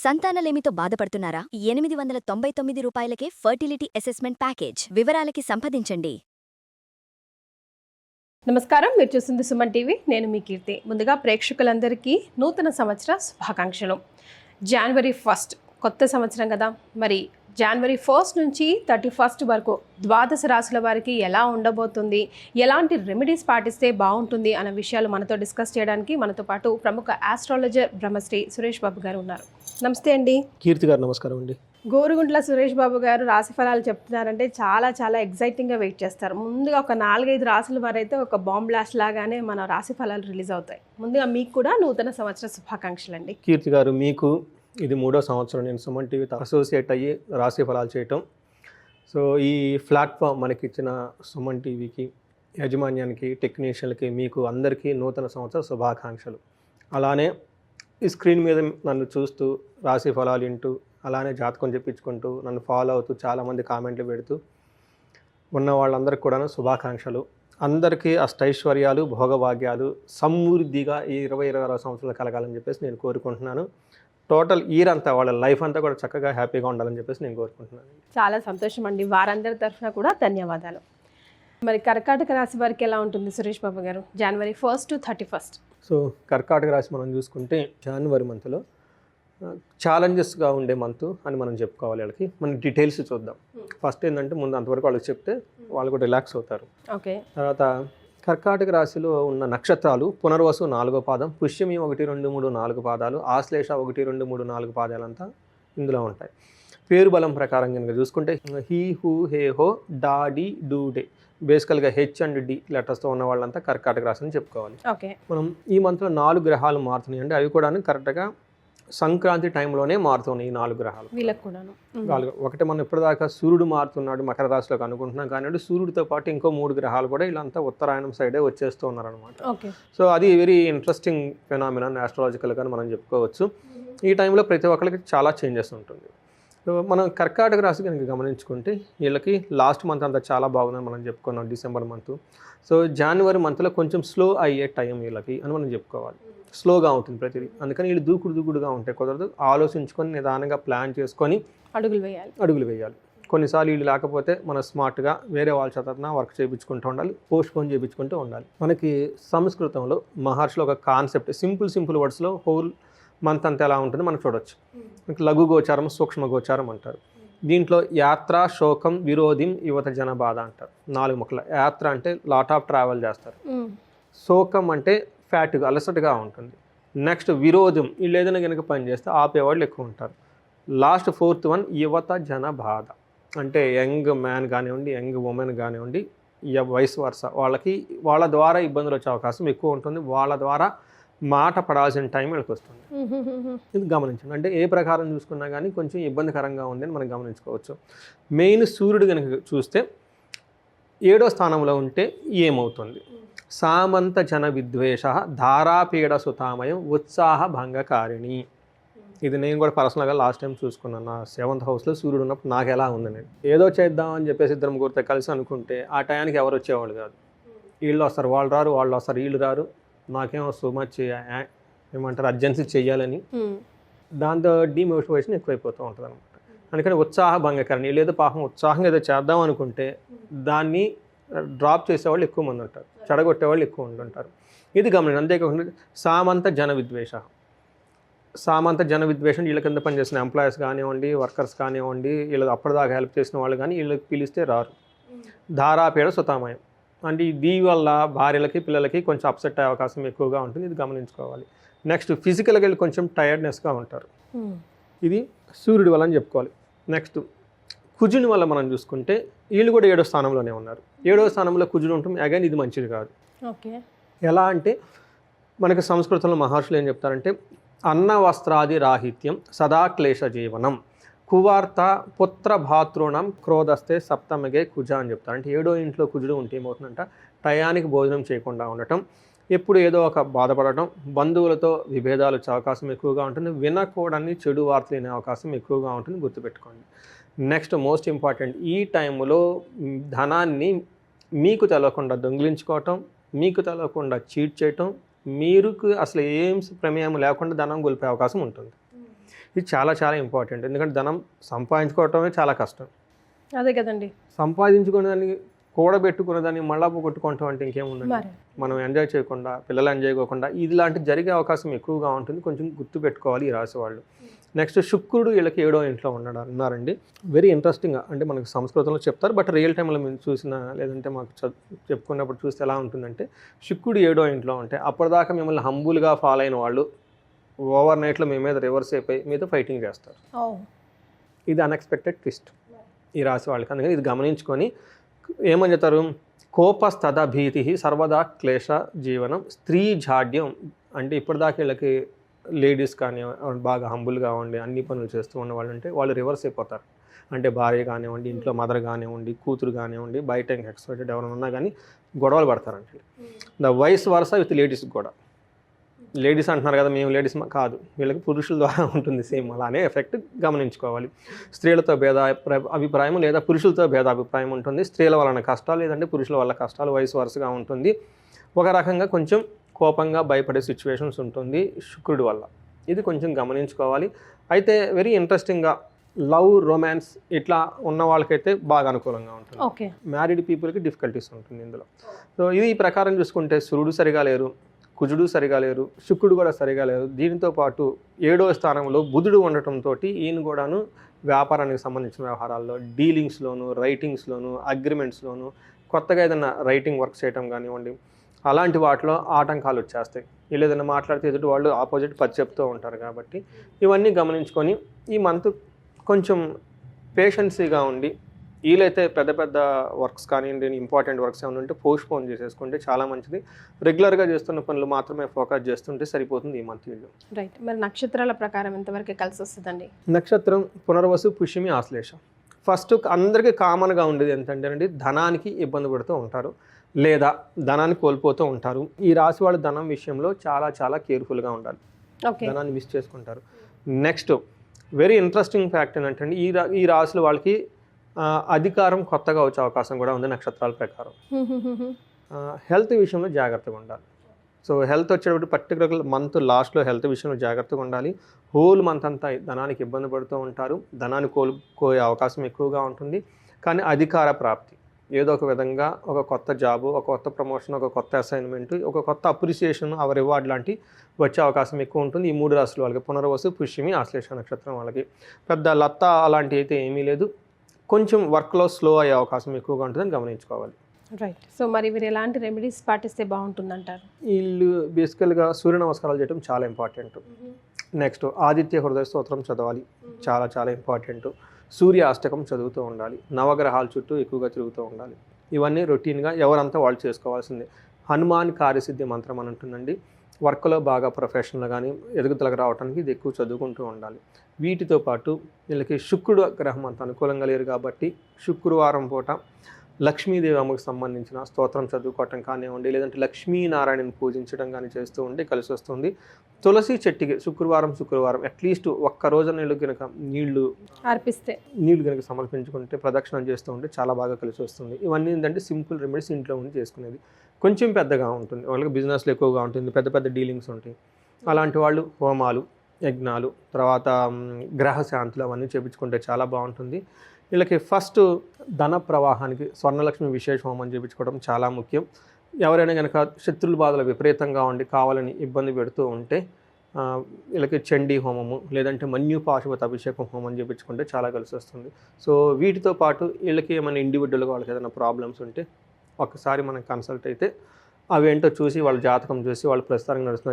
సంతానలేమితో బాధపడుతున్నారా? 899 రూపాయలకే fertility assessment package. వివరాలకి సంప్రదించండి. నమస్కారం, మీరు చూస్తుంది సుమన్ టీవీ. నేను మీ కీర్తి. ముందుగా ప్రేక్షకులందరికీ నూతన సంవత్సర శుభాకాంక్షలు. జనవరి 1 కొత్త సంవత్సరం కదా, మరి జనవరి 1 నుంచి 31 వరకు ద్వాదశ రాశుల వారికి ఎలా ఉండబోతుంది, ఎలాంటి రెమెడీస్ పాటిస్తే బాగుంటుంది అనే విషయాలు మనతో డిస్కస్ చేయడానికి మనతో పాటు ప్రముఖ ఆస్ట్రాలజర్ బ్రహ్మశ్రీ సురేష్ బాబు గారు ఉన్నారు. నమస్తే అండి. కీర్తి గారు నమస్కారం అండి. గోరుగుంట్ల సురేష్ బాబు గారు రాశి ఫలాలు చెప్తున్నారంటే చాలా ఎగ్జైటింగ్గా వెయిట్ చేస్తారు. ముందుగా ఒక 4-5 రాశుల వారైతే ఒక బాంబ్ బ్లాస్ట్ లాగానే మన రాశి ఫలాలు రిలీజ్ అవుతాయి. ముందుగా మీకు కూడా నూతన సంవత్సర శుభాకాంక్షలు అండి. కీర్తి గారు, మీకు ఇది 3వ సంవత్సరం నేను సుమన్ టీవీతో అసోసియేట్ అయ్యి రాశి ఫలాలు చేయటం. సో ఈ ప్లాట్ఫామ్ మనకి ఇచ్చిన సుమన్ టీవీకి, యాజమాన్యానికి, టెక్నీషియన్లకి, మీకు అందరికీ నూతన సంవత్సర శుభాకాంక్షలు. అలానే ఈ స్క్రీన్ మీద నన్ను చూస్తూ రాశి ఫలాలు వింటూ, అలానే జాతకం చెప్పించుకుంటూ, నన్ను ఫాలో అవుతూ చాలామంది కామెంట్లు పెడుతూ ఉన్న వాళ్ళందరికీ కూడా శుభాకాంక్షలు. అందరికీ అష్టైశ్వర్యాలు, భోగభాగ్యాలు సమృద్ధిగా ఈ 26 సంవత్సరాలు కలగాలని చెప్పేసి నేను కోరుకుంటున్నాను. టోటల్ ఇయర్ అంతా, వాళ్ళ లైఫ్ అంతా కూడా చక్కగా హ్యాపీగా ఉండాలని చెప్పేసి నేను కోరుకుంటున్నాను. చాలా సంతోషం అండి. వారందరి తరఫున కూడా ధన్యవాదాలు. మరి కర్కాటక రాశి వారికి ఎలా ఉంటుంది సురేష్ బాబు గారు, జనవరి 1 to 31? సో కర్కాటక రాశి మనం చూసుకుంటే జనవరి మంత్లో ఛాలెంజెస్గా ఉండే మంత్ అని మనం చెప్పుకోవాలి. వాళ్ళకి మనం డీటెయిల్స్ చూద్దాం. ఫస్ట్ ఏంటంటే, ముందు అంతవరకు వాళ్ళకి చెప్తే వాళ్ళు కూడా రిలాక్స్ అవుతారు. ఓకే. తర్వాత కర్కాటక రాశిలో ఉన్న నక్షత్రాలు పునర్వసు 4వ పాదం, పుష్యమి 1, 2, 3, 4 పాదాలు, ఆశ్లేష 1, 2, 3, 4 పాదాలంతా ఇందులో ఉంటాయి. పేరు బలం ప్రకారం కనుక చూసుకుంటే హీ, హూ, హే, హో, డా, డి, డూ, డే, బేసికల్గా హెచ్ అండ్ డి లెటర్స్తో ఉన్న వాళ్ళంతా కర్కాటక రాశి అని చెప్పుకోవాలి. ఓకే. మనం ఈ మంత్లో 4 గ్రహాలు మారుతున్నాయి అంటే అవి కూడా కరెక్ట్గా సంక్రాంతి టైంలోనే మారుతున్నాయి. ఈ 4 గ్రహాలు వీళ్ళకి కూడాను. ఒకటి మనం ఇప్పటిదాకా సూర్యుడు మారుతున్నాడు మకర రాశిలోకి అనుకుంటున్నాం, కానీ సూర్యుడితో పాటు ఇంకో 3 గ్రహాలు కూడా ఇలాంతా ఉత్తరాయణం సైడే వచ్చేస్తూ ఉన్నారనమాట. సో అది వెరీ ఇంట్రెస్టింగ్ ఫెనామినన్ ఆస్ట్రాలజికల్గా మనం చెప్పుకోవచ్చు. ఈ టైంలో ప్రతి ఒక్కరికి చాలా చేంజెస్ ఉంటుంది. సో మనం కర్కాటక రాశి కనుక గమనించుకుంటే వీళ్ళకి లాస్ట్ మంత్ అంతా చాలా బాగుందని మనం చెప్పుకున్నాం, డిసెంబర్ మంత్. సో జనవరి మంత్లో కొంచెం స్లో అయ్యే టైం వీళ్ళకి అని మనం చెప్పుకోవాలి. స్లోగా ఉంటుంది ప్రతిదీ. అందుకని వీళ్ళు దూకుడుగా ఉంటాయి. కుదరదు, ఆలోచించుకొని నిదానంగా ప్లాన్ చేసుకొని అడుగులు వేయాలి. కొన్నిసార్లు వీళ్ళు లేకపోతే మనం స్మార్ట్గా వేరే వాళ్ళ చేత వర్క్ చేయించుకుంటూ ఉండాలి, పోస్ట్పోన్ చేయించుకుంటూ ఉండాలి. మనకి సంస్కృతంలో మహర్షిలో ఒక కాన్సెప్ట్, సింపుల్ వర్డ్స్లో హోల్ మంత్ అంతా ఎలా ఉంటుంది మనం చూడొచ్చు. లఘు గోచారం, సూక్ష్మ గోచారం అంటారు. దీంట్లో యాత్ర, శోకం, విరోధిం, యువత జన బాధ అంటారు. 4 ముక్కలు. యాత్ర అంటే లాట్ ఆఫ్ ట్రావెల్ చేస్తారు. శోకం అంటే ఫ్యాట్గా, అలసటగా ఉంటుంది. నెక్స్ట్ విరోధం, వీళ్ళు ఏదైనా కనుక పని చేస్తే ఆపేవాళ్ళు ఎక్కువ ఉంటారు. లాస్ట్ 4th వన్ యువత జన బాధ అంటే యంగ్ మ్యాన్ కానివ్వండి, యంగ్ ఉమెన్ కానివ్వండి, వయసు వరుస వాళ్ళకి వాళ్ళ ద్వారా ఇబ్బందులు వచ్చే అవకాశం ఎక్కువ ఉంటుంది. వాళ్ళ ద్వారా మాట పడాల్సిన టైం వీళ్ళకి వస్తుంది. ఇది గమనించండి. అంటే ఏ ప్రకారం చూసుకున్నా కానీ కొంచెం ఇబ్బందికరంగా ఉంది అని మనం గమనించుకోవచ్చు. మెయిన్ సూర్యుడు కనుక చూస్తే 7వ స్థానంలో ఉంటే ఏమవుతుంది? సామంత జన విద్వేష, ధారాపీడ సుతామయం, ఉత్సాహ భంగకారిణి. ఇది నేను కూడా పర్సనల్గా లాస్ట్ టైం చూసుకున్నాను. నా 7th హౌస్లో సూర్యుడు ఉన్నప్పుడు నాకు ఎలా ఉందని. ఏదో చేద్దామని చెప్పేసి 2 ముగ్గురితో కలిసి అనుకుంటే ఆ టయానికి ఎవరు వచ్చేవాళ్ళు కాదు. వీళ్ళు వస్తారు, వాళ్ళు రారు, వాళ్ళు వస్తారు, వీళ్ళు రారు. నాకేమో సో మచ్ ఏమంటారు అర్జెన్సీ చేయాలని, దాంతో డిమోటివేషన్ ఎక్కువైపోతూ ఉంటుంది అనమాట. అందుకని ఉత్సాహ భంగకారిణి. లేదో పాపం ఉత్సాహంగా ఏదో చేద్దాం అనుకుంటే దాన్ని డ్రాప్ చేసేవాళ్ళు ఎక్కువ మంది ఉంటారు, చెడగొట్టేవాళ్ళు ఎక్కువ మంది ఉంటారు. ఇది గమనించండి. అంతేకాకుండా సామంత జన విద్వేషం వీళ్ళ కింద పనిచేసిన ఎంప్లాయీస్ కానివ్వండి, వర్కర్స్ కానివ్వండి, వీళ్ళకి అప్పటిదాకా హెల్ప్ చేసిన వాళ్ళు కానీ వీళ్ళకి పిలిస్తే రారు. ధారాపీడ సుతామయం అంటే దీనివల్ల భార్యలకి, పిల్లలకి కొంచెం అప్సెట్ అయ్యే అవకాశం ఎక్కువగా ఉంటుంది. ఇది గమనించుకోవాలి. నెక్స్ట్ ఫిజికల్గా వీళ్ళు కొంచెం టైర్డ్నెస్గా ఉంటారు. ఇది సూర్యుడి వల్ల అని చెప్పుకోవాలి. నెక్స్ట్ కుజుని వల్ల మనం చూసుకుంటే వీళ్ళు కూడా 7వ స్థానంలోనే ఉన్నారు. 7వ స్థానంలో కుజుడు ఉంటుంది. అగైన్ ఇది మంచిది కాదు. ఓకే. ఎలా అంటే మనకి సంస్కృతంలో మహర్షులు ఏం చెప్తారంటే, అన్న వస్త్రాది రాహిత్యం, సదా క్లేశ జీవనం, కువార్త పుత్ర భాతృణం క్రోధస్తే సప్తమగే కుజ అని చెప్తారు. అంటే 7వ ఇంట్లో కుజుడు ఉంటే ఏమవుతుందంట, టయానికి భోజనం చేయకుండా ఉండటం, ఎప్పుడు ఏదో ఒక బాధపడటం, బంధువులతో విభేదాలు వచ్చే అవకాశం ఎక్కువగా ఉంటుంది, వినకూడని చెడు వార్తలు వినే అవకాశం ఎక్కువగా ఉంటుంది. గుర్తుపెట్టుకోండి. నెక్స్ట్ మోస్ట్ ఇంపార్టెంట్, ఈ టైంలో ధనాన్ని మీకు తెలవకుండా దొంగిలించుకోవటం, మీకు తెలవకుండా చీట్ చేయటం, మీకు అసలు ఏం ప్రమేయం లేకుండా ధనం కోల్పోయే అవకాశం ఉంటుంది. ఇది చాలా చాలా ఇంపార్టెంట్. ఎందుకంటే ధనం సంపాదించుకోవటమే చాలా కష్టం. అదే కదండి. సంపాదించుకునే దాన్ని కూడబెట్టుకునే దాన్ని మళ్ళా పోగొట్టుకోవటం అంటే ఇంకేముందండి. మనం ఎంజాయ్ చేయకుండా, పిల్లలు ఎంజాయ్ చేయకుండా ఇలాంటివి జరిగే అవకాశం ఎక్కువగా ఉంటుంది. కొంచెం గుర్తుపెట్టుకోవాలి ఈ రాశి వాళ్ళు. నెక్స్ట్ శుక్రుడు వీళ్ళకి 7వ ఇంట్లో ఉన్నారండి. వెరీ ఇంట్రెస్టింగ్గా అంటే మనకు సంస్కృతంలో చెప్తారు, బట్ రియల్ టైంలో మేము చూసిన లేదంటే మాకు చెప్పుకున్నప్పుడు చూస్తే ఎలా ఉంటుందంటే, శుక్రుడు 7వ ఇంట్లో ఉంటే అప్పటిదాకా మిమ్మల్ని హంబుల్గా ఫాలో అయిన వాళ్ళు ఓవర్ నైట్లో మీ మీద రివర్స్ అయిపోయి మీతో ఫైటింగ్ చేస్తారు. ఇది అన్ఎక్స్పెక్టెడ్ ట్విస్ట్ ఈ రాశి వాళ్ళకి. అందుకని ఇది గమనించుకొని ఏమని చెప్తారు, కోపస్తథా భీతి సర్వదా క్లేశ జీవనం స్త్రీ జాడ్యం. అంటే ఇప్పటిదాకా వీళ్ళకి లేడీస్ కానీ బాగా హంబుల్గా ఉండి అన్ని పనులు చేస్తూ ఉన్న వాళ్ళు ఉంటే వాళ్ళు రివర్స్ అయిపోతారు. అంటే భార్య కానివ్వండి, ఇంట్లో మదర్ కానివ్వండి, కూతురు కానివ్వండి, బయట ఇంకా ఎక్స్పెక్టెడ్ ఎవరైనా ఉన్నా కానీ గొడవలు పడతారంటే. The vice versa with ladies కూడా. లేడీస్ అంటున్నారు కదా మేము లేడీస్ కాదు, వీళ్ళకి పురుషుల ద్వారా ఉంటుంది సేమ్. అలానే ఎఫెక్ట్ గమనించుకోవాలి. స్త్రీలతో అభిప్రాయం లేదా పురుషులతో భేదాభిప్రాయం ఉంటుంది. స్త్రీల వలన కష్టాలు లేదంటే పురుషుల వల్ల కష్టాలు వైస్ వర్సగా ఉంటుంది. ఒక రకంగా కొంచెం కోపంగా భయపడే సిచ్యువేషన్స్ ఉంటుంది శుక్రుడి వల్ల. ఇది కొంచెం గమనించుకోవాలి. అయితే వెరీ ఇంట్రెస్టింగ్గా లవ్, రొమాన్స్ ఇట్లా ఉన్న వాళ్ళకైతే బాగా అనుకూలంగా ఉంటుంది. మ్యారీడ్ పీపుల్కి డిఫికల్టీస్ ఉంటుంది ఇందులో. సో ఇది ఈ ప్రకారం చూసుకుంటే సూర్యుడు సరిగా లేరు, కుజుడు సరిగా లేరు, శుక్రుడు కూడా సరిగా లేరు. దీనితో పాటు 7వ స్థానంలో బుధుడు ఉండటంతో ఈయన కూడాను వ్యాపారానికి సంబంధించిన వ్యవహారాల్లో, డీలింగ్స్లోను, రైటింగ్స్లోను, అగ్రిమెంట్స్లోను, కొత్తగా ఏదైనా రైటింగ్ వర్క్ చేయటం కానివ్వండి, అలాంటి వాటిలో ఆటంకాలు వచ్చేస్తాయి. వీళ్ళు ఏదైనా మాట్లాడితే ఎదుటి వాళ్ళు ఆపోజిట్ చెప్తూ ఉంటారు. కాబట్టి ఇవన్నీ గమనించుకొని ఈ మంత్ కొంచెం పేషెన్సీగా ఉండి, వీలైతే పెద్ద పెద్ద వర్క్స్ కానివ్వండి, ఇంపార్టెంట్ వర్క్స్ ఏమైనా ఉంటే పోస్ట్పోన్ చేసేసుకుంటే చాలా మంచిది. రెగ్యులర్గా చేస్తున్న పనులు మాత్రమే ఫోకస్ చేస్తుంటే సరిపోతుంది ఈ మంత్ వీళ్ళు. రైట్. మరి నక్షత్రాల ప్రకారం ఎంతవరకు కలిసి వస్తుందండి? నక్షత్రం పునర్వసు, పుష్యమి, ఆశ్లేష. ఫస్ట్ అందరికీ కామన్గా ఉండేది ఏంటంటే ధనానికి ఇబ్బంది పడుతూ ఉంటారు లేదా ధనాన్ని కోల్పోతూ ఉంటారు. ఈ రాశి వాళ్ళు ధనం విషయంలో చాలా చాలా కేర్ఫుల్గా ఉండాలి. ధనాన్ని మిస్ చేసుకుంటారు. నెక్స్ట్ వెరీ ఇంట్రెస్టింగ్ ఫ్యాక్ట్ ఏంటంటే ఈ రాశుల వాళ్ళకి అధికారం కొత్తగా వచ్చే అవకాశం కూడా ఉంది నక్షత్రాల ప్రకారం. హెల్త్ విషయంలో జాగ్రత్తగా ఉండాలి. సో హెల్త్ వచ్చేటప్పుడు పర్టికులర్ మంత్ లాస్ట్లో హెల్త్ విషయంలో జాగ్రత్తగా ఉండాలి. హోల్ మంత్ అంతా ధనానికి ఇబ్బంది పడుతూ ఉంటారు. ధనాన్ని కోల్పోయే అవకాశం ఎక్కువగా ఉంటుంది. కానీ అధికార ప్రాప్తి ఏదో ఒక విధంగా ఒక కొత్త జాబు, ఒక కొత్త ప్రమోషన్, ఒక కొత్త అసైన్మెంట్, ఒక కొత్త అప్రిసియేషన్, ఆ రివార్డ్ లాంటి వచ్చే అవకాశం ఎక్కువ ఉంటుంది ఈ 3 రాశుల వాళ్ళకి. పునర్వసు, పుష్యమి, ఆశ్లేష నక్షత్రం వాళ్ళకి పెద్ద లత్త అలాంటివి అయితే ఏమీ లేదు. కొంచెం వర్క్లో స్లో అయ్యే అవకాశం ఎక్కువగా ఉంటుందని గమనించుకోవాలి. రైట్. సో మరి వీరు ఎలాంటి రెమెడీస్ పాటిస్తే బాగుంటుందంటారు? వీళ్ళు బేసికల్గా సూర్య నమస్కారాలు చేయడం చాలా ఇంపార్టెంట్. నెక్స్ట్ ఆదిత్య హృదయ స్తోత్రం చదవాలి, చాలా చాలా ఇంపార్టెంట్. సూర్య అష్టకం చదువుతూ ఉండాలి. నవగ్రహాల చుట్టూ ఎక్కువగా తిరుగుతూ ఉండాలి. ఇవన్నీ రొటీన్గా ఎవరంతా వాళ్ళు చేసుకోవాల్సిందే. హనుమాన్ కార్యసిద్ధి మంత్రం అని ఉంటుందండి. వర్క్లో బాగా ప్రొఫెషనల్ కానీ ఎదుగుదలకు రావడానికి ఇది ఎక్కువ చదువుకుంటూ ఉండాలి. వీటితో పాటు వీళ్ళకి శుక్రుడు గ్రహం అంత అనుకూలంగా లేరు కాబట్టి శుక్రవారం పూట లక్ష్మీదేవి అమ్మకు సంబంధించిన స్తోత్రం చదువుకోవటం కానివ్వండి, లేదంటే లక్ష్మీనారాయణని పూజించడం కానీ చేస్తూ ఉంటే కలిసి వస్తుంది. తులసి చెట్టుకి శుక్రవారం అట్లీస్ట్ ఒక్కరోజు నీళ్లు కనుక సమర్పించుకుంటే, ప్రదక్షిణం చేస్తూ ఉంటే చాలా బాగా కలిసి వస్తుంది. ఇవన్నీ ఏంటంటే సింపుల్ రెమెడీస్ ఇంట్లో ఉండి చేసుకునేది. కొంచెం పెద్దగా ఉంటుంది, వాళ్ళకి బిజినెస్లో ఎక్కువగా ఉంటుంది, పెద్ద పెద్ద డీలింగ్స్ ఉంటాయి. అలాంటి వాళ్ళు హోమాలు, యజ్ఞాలు, తర్వాత గ్రహ శాంతులు అవన్నీ చేయించుకుంటే చాలా బాగుంటుంది. వీళ్ళకి ఫస్ట్ ధన ప్రవాహానికి స్వర్ణలక్ష్మి విశేష హోమం చేయించుకోవడం చాలా ముఖ్యం. ఎవరైనా కనుక శత్రుల బాధలు విపరీతంగా ఉండి కావాలని ఇబ్బంది పెడుతూ ఉంటే వీళ్ళకి చండీ హోమము లేదంటే మన్యుపాశుపత అభిషేకం హోమం చేయించుకుంటే చాలా కలిసి వస్తుంది. సో వీటితో పాటు వీళ్ళకి ఏమైనా ఇండివిజువల్గా వాళ్ళకి ఏదైనా ప్రాబ్లమ్స్ ఉంటే ఒకసారి మనం కన్సల్ట్ అయితే అవి ఏంటో చూసి వాళ్ళ జాతకం చూసి వాళ్ళు ప్రస్తుతానికి నడుస్తున్న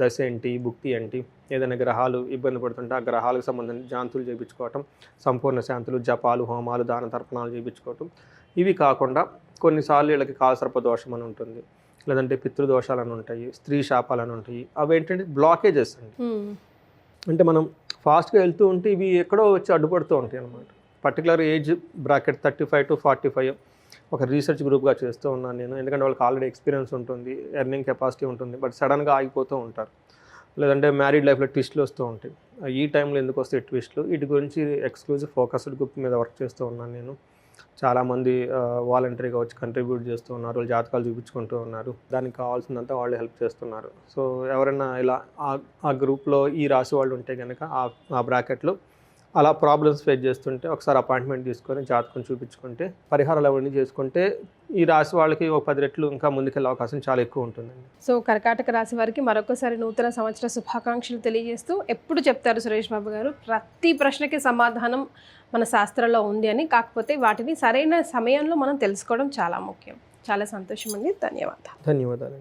దశ ఏంటి, భుక్తి ఏంటి, ఏదైనా గ్రహాలు ఇబ్బంది పడుతుంటే ఆ గ్రహాలకు సంబంధించిన శాంతులు చేయించుకోవటం, సంపూర్ణ శాంతులు, జపాలు, హోమాలు, దాన తర్పణాలు చేయించుకోవటం. ఇవి కాకుండా కొన్నిసార్లు వీళ్ళకి కాలసర్ప దోషం అని ఉంటుంది, లేదంటే పితృదోషాలని ఉంటాయి, స్త్రీ శాపాలని ఉంటాయి. అవి ఏంటంటే బ్లాకేజెస్ అండి. అంటే మనం ఫాస్ట్గా వెళ్తూ ఉంటే ఇవి ఎక్కడో వచ్చి అడ్డుపడుతూ ఉంటాయి అన్నమాట. పర్టికులర్ ఏజ్ బ్రాకెట్ 35 to 45 ఒక రీసెర్చ్ గ్రూప్గా చేస్తూ ఉన్నాను నేను. ఎందుకంటే వాళ్ళకి ఆల్రెడీ ఎక్స్పీరియన్స్ ఉంటుంది, ఎర్నింగ్ కెపాసిటీ ఉంటుంది, బట్ సడన్గా ఆగిపోతూ ఉంటారు. లేదంటే మ్యారీడ్ లైఫ్లో ట్విస్ట్లు వస్తూ ఉంటాయి. ఈ టైంలో ఎందుకు వస్తాయి ట్విస్ట్లు, వీటి గురించి ఎక్స్క్లూజివ్ ఫోకస్డ్ గ్రూప్ మీద వర్క్ చేస్తూ ఉన్నాను నేను. చాలామంది వాలంటరీగా వచ్చి కంట్రిబ్యూట్ చేస్తూ ఉన్నారు, వాళ్ళు జాతకాలు చూపించుకుంటూ ఉన్నారు, దానికి కావాల్సినంత వాళ్ళు హెల్ప్ చేస్తున్నారు. సో ఎవరైనా ఇలా ఆ గ్రూప్లో ఈ రాశి వాళ్ళు ఉంటే కనుక ఆ బ్రాకెట్లో అలా ప్రాబ్లమ్స్ ఫేస్ చేస్తుంటే ఒకసారి అపాయింట్మెంట్ తీసుకొని జాతకం చూపించుకుంటే పరిహారాలు అవన్నీ చేసుకుంటే ఈ రాశి వాళ్ళకి ఒక 10 రెట్లు ఇంకా ముందుకెళ్ళే అవకాశం చాలా ఎక్కువ ఉంటుందండి. సో కర్కాటక రాశి వారికి మరొకసారి నూతన సంవత్సర శుభాకాంక్షలు తెలియజేస్తూ ఎప్పుడు చెప్తారు సురేష్ బాబు గారు, ప్రతి ప్రశ్నకి సమాధానం మన శాస్త్రంలో ఉంది అని, కాకపోతే వాటిని సరైన సమయంలో మనం తెలుసుకోవడం చాలా ముఖ్యం. చాలా సంతోషం అండి, ధన్యవాదాలు. ధన్యవాదాలు.